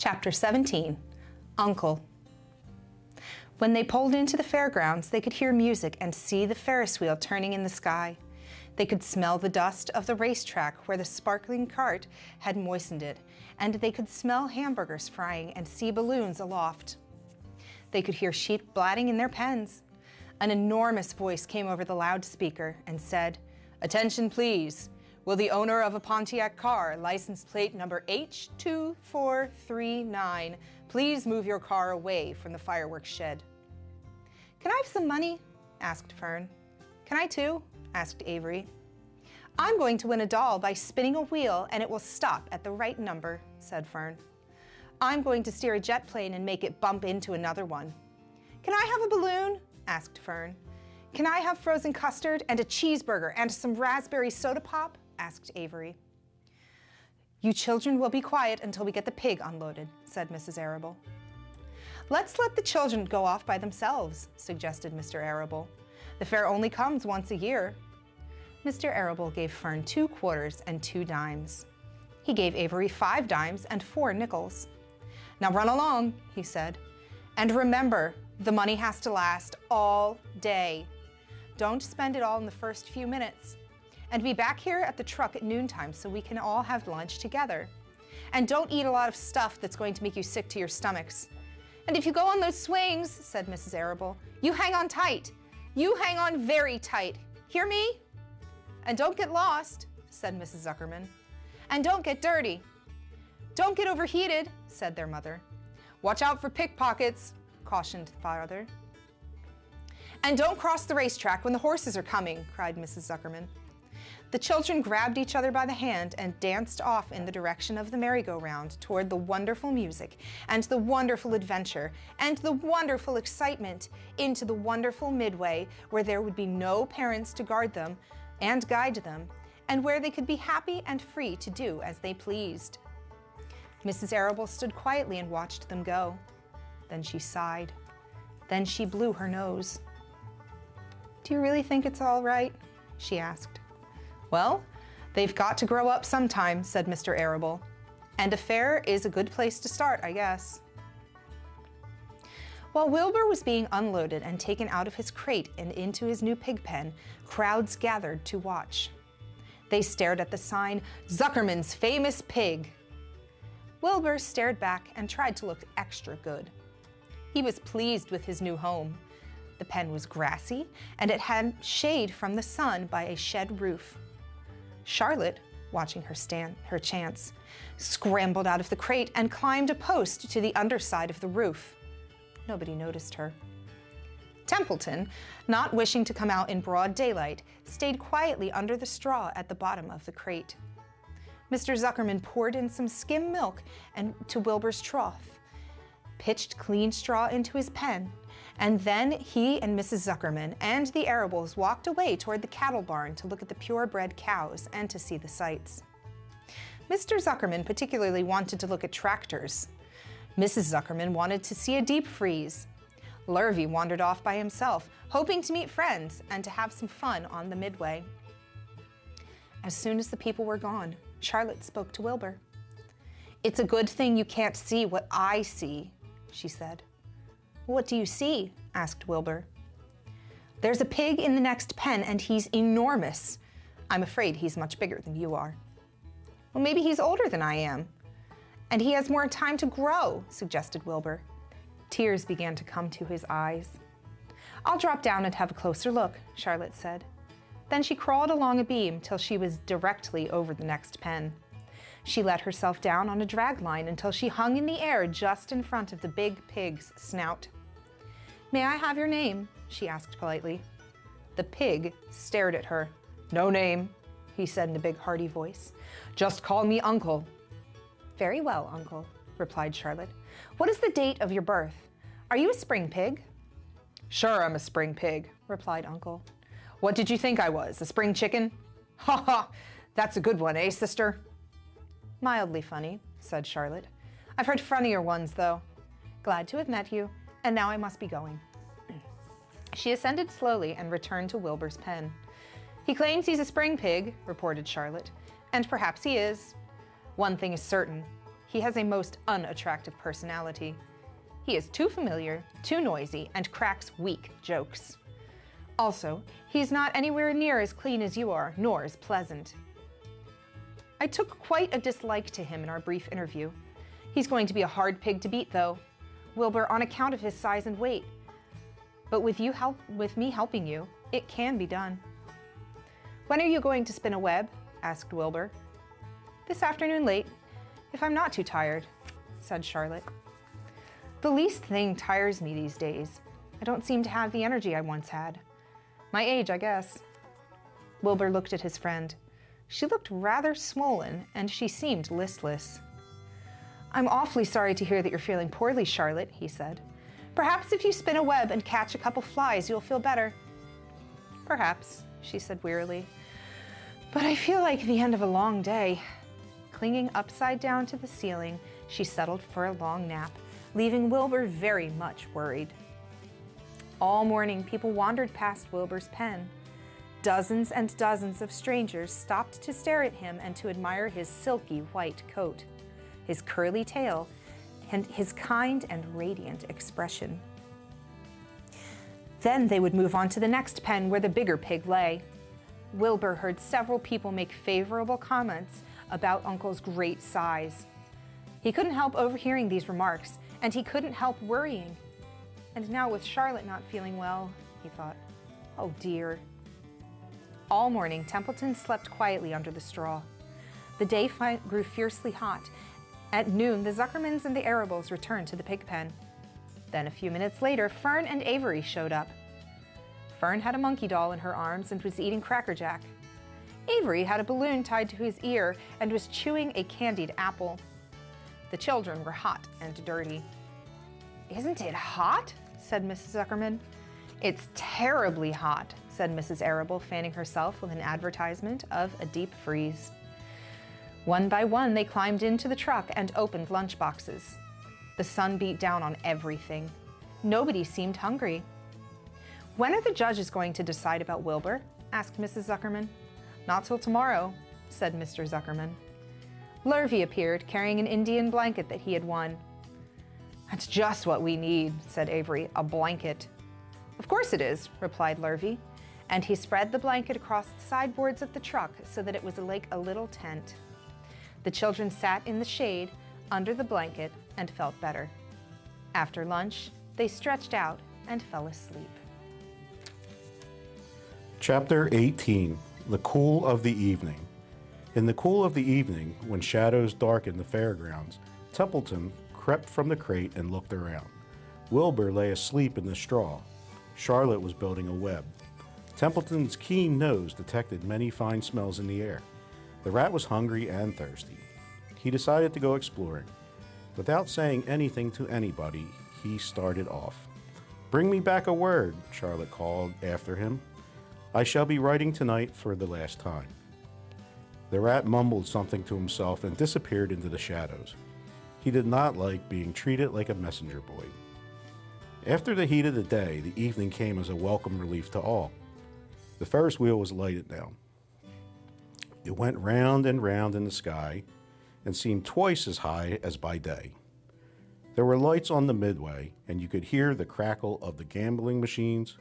Chapter 17, Uncle. When they pulled into the fairgrounds, they could hear music and see the Ferris wheel turning in the sky. They could smell the dust of the racetrack where the sparkling cart had moistened it, and they could smell hamburgers frying and see balloons aloft. They could hear sheep blatting in their pens. An enormous voice came over the loudspeaker and said, "Attention, please. Will the owner of a Pontiac car, license plate number H2439, please move your car away from the fireworks shed?" "Can I have some money?" asked Fern. "Can I too?" asked Avery. "I'm going to win a doll by spinning a wheel and it will stop at the right number," said Fern. "I'm going to steer a jet plane and make it bump into another one." "Can I have a balloon?" asked Fern. "Can I have frozen custard and a cheeseburger and some raspberry soda pop?" asked Avery. "You children will be quiet until we get the pig unloaded," said Mrs. Arable. "Let's let the children go off by themselves," suggested Mr. Arable. "The fair only comes once a year." Mr. Arable gave Fern 2 quarters and 2 dimes. He gave Avery 5 dimes and 4 nickels. "Now run along," he said. "And remember, the money has to last all day. Don't spend it all in the first few minutes. And be back here at the truck at noontime so we can all have lunch together. And don't eat a lot of stuff that's going to make you sick to your stomachs. And if you go on those swings," said Mrs. Arable, "you hang on tight. You hang on very tight. Hear me? And don't get lost," said Mrs. Zuckerman. "And don't get dirty." "Don't get overheated," said their mother. "Watch out for pickpockets," cautioned father. "And don't cross the racetrack when the horses are coming," cried Mrs. Zuckerman. The children grabbed each other by the hand and danced off in the direction of the merry-go-round toward the wonderful music and the wonderful adventure and the wonderful excitement into the wonderful midway where there would be no parents to guard them and guide them and where they could be happy and free to do as they pleased. Mrs. Arable stood quietly and watched them go. Then she sighed. Then she blew her nose. "Do you really think it's all right?" she asked. "Well, they've got to grow up sometime," said Mr. Arable. "And a fair is a good place to start, I guess." While Wilbur was being unloaded and taken out of his crate and into his new pig pen, crowds gathered to watch. They stared at the sign, "Zuckerman's Famous Pig." Wilbur stared back and tried to look extra good. He was pleased with his new home. The pen was grassy, and it had shade from the sun by a shed roof. Charlotte, watching her chance, scrambled out of the crate and climbed a post to the underside of the roof. Nobody noticed her. Templeton, not wishing to come out in broad daylight, stayed quietly under the straw at the bottom of the crate. Mr. Zuckerman poured in some skim milk to Wilbur's trough, pitched clean straw into his pen, and then he and Mrs. Zuckerman and the Arables walked away toward the cattle barn to look at the purebred cows and to see the sights. Mr. Zuckerman particularly wanted to look at tractors. Mrs. Zuckerman wanted to see a deep freeze. Lurvy wandered off by himself, hoping to meet friends and to have some fun on the midway. As soon as the people were gone, Charlotte spoke to Wilbur. "It's a good thing you can't see what I see," she said. "What do you see?" asked Wilbur. "There's a pig in the next pen and he's enormous. I'm afraid he's much bigger than you are." "Well, maybe he's older than I am. And he has more time to grow," suggested Wilbur. Tears began to come to his eyes. "I'll drop down and have a closer look," Charlotte said. Then she crawled along a beam till she was directly over the next pen. She let herself down on a drag line until she hung in the air just in front of the big pig's snout. "May I have your name?" she asked politely. The pig stared at her. "No name," he said in a big hearty voice. "Just call me Uncle." "Very well, Uncle," replied Charlotte. "What is the date of your birth? Are you a spring pig?" "Sure, I'm a spring pig," replied Uncle. "What did you think I was, a spring chicken?" "Ha ha, that's a good one, eh, sister?" "Mildly funny," said Charlotte. "I've heard funnier ones, though. Glad to have met you, and now I must be going." She ascended slowly and returned to Wilbur's pen. "He claims he's a spring pig," reported Charlotte, "and perhaps he is. One thing is certain, He has a most unattractive personality. He is too familiar, too noisy, and cracks weak jokes. Also, he's not anywhere near as clean as you are, nor as pleasant. I took quite a dislike to him in our brief interview. He's going to be a hard pig to beat, though, Wilbur, on account of his size and weight. But with me helping you, it can be done. When are you going to spin a web? Asked Wilbur. This afternoon late, if I'm not too tired, said Charlotte. The least thing tires me these days. I don't seem to have the energy I once had. My age, I guess. Wilbur looked at his friend. She looked rather swollen, and she seemed listless. I'm awfully sorry to hear that you're feeling poorly, Charlotte, he said. Perhaps if you spin a web and catch a couple flies, you'll feel better. Perhaps, she said wearily. But I feel like the end of a long day. Clinging upside down to the ceiling, she settled for a long nap, leaving Wilbur very much worried. All morning, people wandered past Wilbur's pen. Dozens and dozens of strangers stopped to stare at him and to admire his silky white coat, his curly tail, and his kind and radiant expression. Then they would move on to the next pen where the bigger pig lay. Wilbur heard several people make favorable comments about Uncle's great size. He couldn't help overhearing these remarks, and he couldn't help worrying. And now with Charlotte not feeling well, he thought, oh dear. All morning, Templeton slept quietly under the straw. The day grew fiercely hot. At noon, the Zuckermans and the Arables returned to the pig pen. Then a few minutes later, Fern and Avery showed up. Fern had a monkey doll in her arms and was eating Cracker Jack. Avery had a balloon tied to his ear and was chewing a candied apple. The children were hot and dirty. Isn't it hot? Said Mrs. Zuckerman. It's terribly hot, said Mrs. Arable, fanning herself with an advertisement of a deep freeze. One by one, they climbed into the truck and opened lunch boxes. The sun beat down on everything. Nobody seemed hungry. When are the judges going to decide about Wilbur? Asked Mrs. Zuckerman. Not till tomorrow, said Mr. Zuckerman. Lurvy appeared, carrying an Indian blanket that he had won. That's just what we need, said Avery, a blanket. Of course it is, replied Lurvy, and he spread the blanket across the sideboards of the truck so that it was like a little tent. The children sat in the shade under the blanket and felt better. After lunch, they stretched out and fell asleep. Chapter 18, The Cool of the Evening. In the cool of the evening, when shadows darkened the fairgrounds, Templeton crept from the crate and looked around. Wilbur lay asleep in the straw. Charlotte was building a web. Templeton's keen nose detected many fine smells in the air. The rat was hungry and thirsty. He decided to go exploring. Without saying anything to anybody, he started off. Bring me back a word, Charlotte called after him. I shall be writing tonight for the last time. The rat mumbled something to himself and disappeared into the shadows. He did not like being treated like a messenger boy. After the heat of the day, the evening came as a welcome relief to all. The Ferris wheel was lighted now. It went round and round in the sky and seemed twice as high as by day. There were lights on the midway, and you could hear the crackle of the gambling machines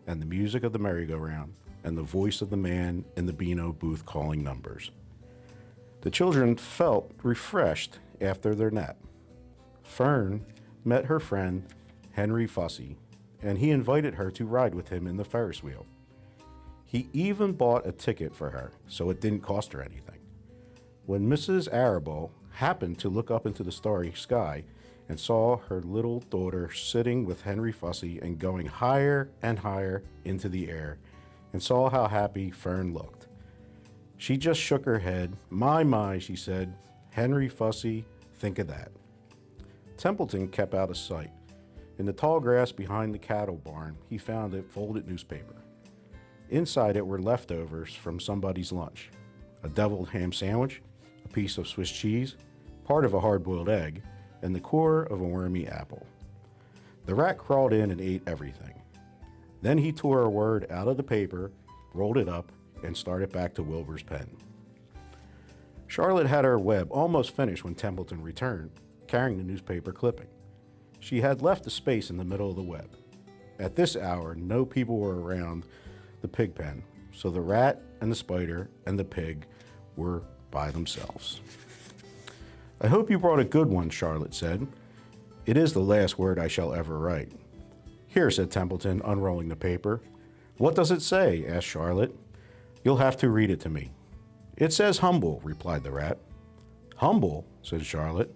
and the music of the merry-go-round and the voice of the man in the Beano booth calling numbers. The children felt refreshed after their nap. Fern met her friend Henry Fussy, and he invited her to ride with him in the Ferris wheel. He even bought a ticket for her, so it didn't cost her anything. When Mrs. Arable happened to look up into the starry sky and saw her little daughter sitting with Henry Fussy and going higher and higher into the air, and saw how happy Fern looked, she just shook her head. My, she said, Henry Fussy, think of that. Templeton kept out of sight. In the tall grass behind the cattle barn, he found a folded newspaper. Inside it were leftovers from somebody's lunch: a deviled ham sandwich, a piece of Swiss cheese, part of a hard-boiled egg, and the core of a wormy apple. The rat crawled in and ate everything. Then he tore a word out of the paper, rolled it up, and started back to Wilbur's pen. Charlotte had her web almost finished when Templeton returned, carrying the newspaper clipping. She had left a space in the middle of the web. At this hour, no people were around the pig pen, so the rat and the spider and the pig were by themselves. "I hope you brought a good one," Charlotte said. "It is the last word I shall ever write." "Here," said Templeton, unrolling the paper. "What does it say?" asked Charlotte. "You'll have to read it to me." "It says humble," replied the rat. "Humble," said Charlotte.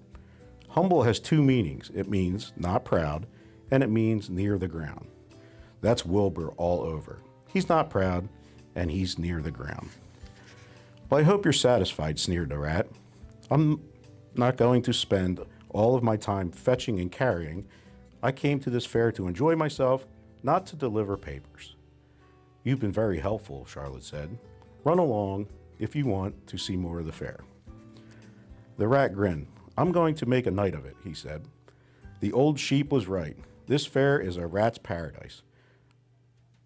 "Humble has two meanings. It means not proud, and it means near the ground. That's Wilbur all over. He's not proud, and he's near the ground." "Well, I hope you're satisfied," sneered the rat. "I'm not going to spend all of my time fetching and carrying. I came to this fair to enjoy myself, not to deliver papers." "You've been very helpful," Charlotte said. "Run along if you want to see more of the fair." The rat grinned. "I'm going to make a night of it," he said. "The old sheep was right. This fair is a rat's paradise.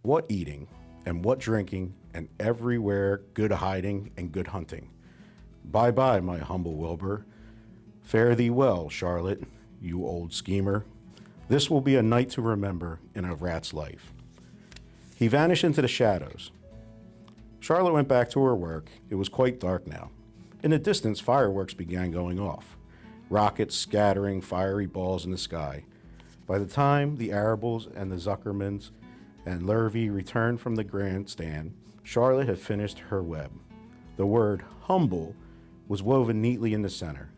What eating and what drinking, and everywhere good hiding and good hunting. Bye-bye, my humble Wilbur. Fare thee well, Charlotte, you old schemer. This will be a night to remember in a rat's life." He vanished into the shadows. Charlotte went back to her work. It was quite dark now. In the distance, fireworks began going off, rockets scattering fiery balls in the sky. By the time the Arables and the Zuckermans and Lurvy returned from the grandstand, Charlotte had finished her web. The word humble was woven neatly in the center.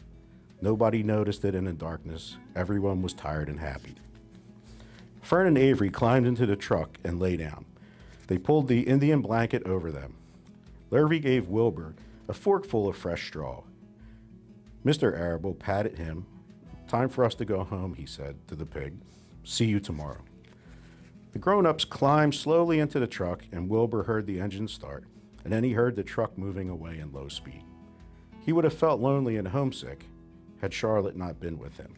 Nobody noticed it in the darkness. Everyone was tired and happy. Fern and Avery climbed into the truck and lay down. They pulled the Indian blanket over them. Lurvy gave Wilbur a forkful of fresh straw. Mr. Arable patted him. "Time for us to go home," he said to the pig. "See you tomorrow." The grown-ups climbed slowly into the truck, and Wilbur heard the engine start, and then he heard the truck moving away in low speed. He would have felt lonely and homesick had Charlotte not been with him.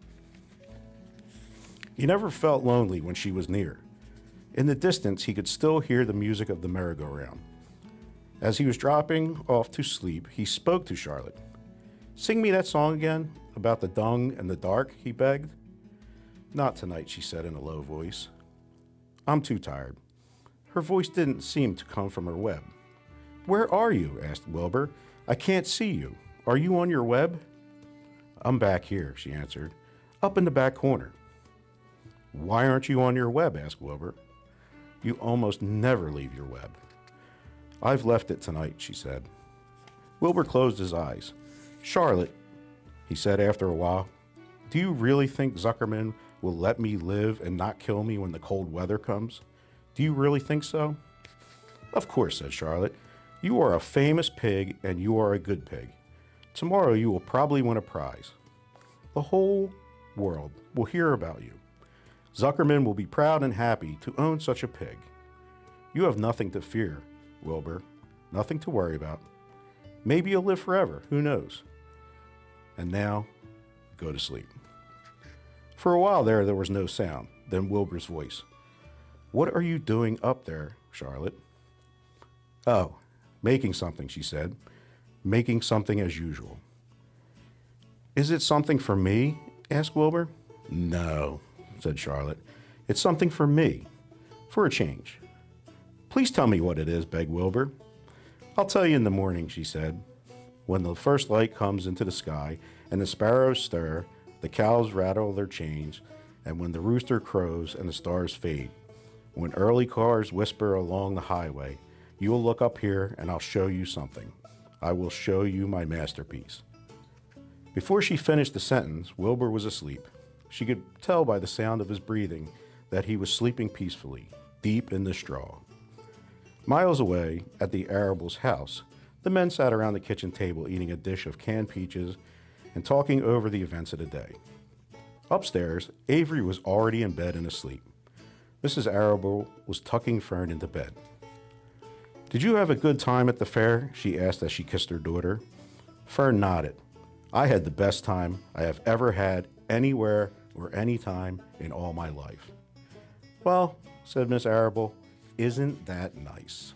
He never felt lonely when she was near. In the distance, he could still hear the music of the merry-go-round. As he was dropping off to sleep, he spoke to Charlotte. "Sing me that song again, about the dung and the dark," he begged. "Not tonight," she said in a low voice. "I'm too tired." Her voice didn't seem to come from her web. "Where are you?" asked Wilbur. "I can't see you. Are you on your web?" "I'm back here," she answered. "Up in the back corner." "Why aren't you on your web?" asked Wilbur. "You almost never leave your web." "I've left it tonight," she said. Wilbur closed his eyes. "Charlotte," he said after a while, "do you really think Zuckerman will let me live and not kill me when the cold weather comes? Do you really think so?" "Of course," said Charlotte. "You are a famous pig, and you are a good pig. Tomorrow you will probably win a prize. The whole world will hear about you. Zuckerman will be proud and happy to own such a pig. You have nothing to fear, Wilbur, nothing to worry about. Maybe you'll live forever, who knows? And now, go to sleep." For a while there was no sound. Then Wilbur's voice. "What are you doing up there, Charlotte?" "Oh, making something," she said. "Making something as usual." "Is it something for me?" asked Wilbur. "No," said Charlotte. "It's something for me, for a change." "Please tell me what it is," begged Wilbur. "I'll tell you in the morning," she said. "When the first light comes into the sky and the sparrows stir, the cows rattle their chains, and when the rooster crows and the stars fade, when early cars whisper along the highway, you will look up here and I'll show you something. I will show you my masterpiece." Before she finished the sentence, Wilbur was asleep. She could tell by the sound of his breathing that he was sleeping peacefully, deep in the straw. Miles away, at the Arable's house, the men sat around the kitchen table eating a dish of canned peaches and talking over the events of the day. Upstairs, Avery was already in bed and asleep. Mrs. Arable was tucking Fern into bed. "Did you have a good time at the fair?" she asked as she kissed her daughter. Fern nodded. "I had the best time I have ever had anywhere or any time in all my life." "Well," said Miss Arable, "isn't that nice?"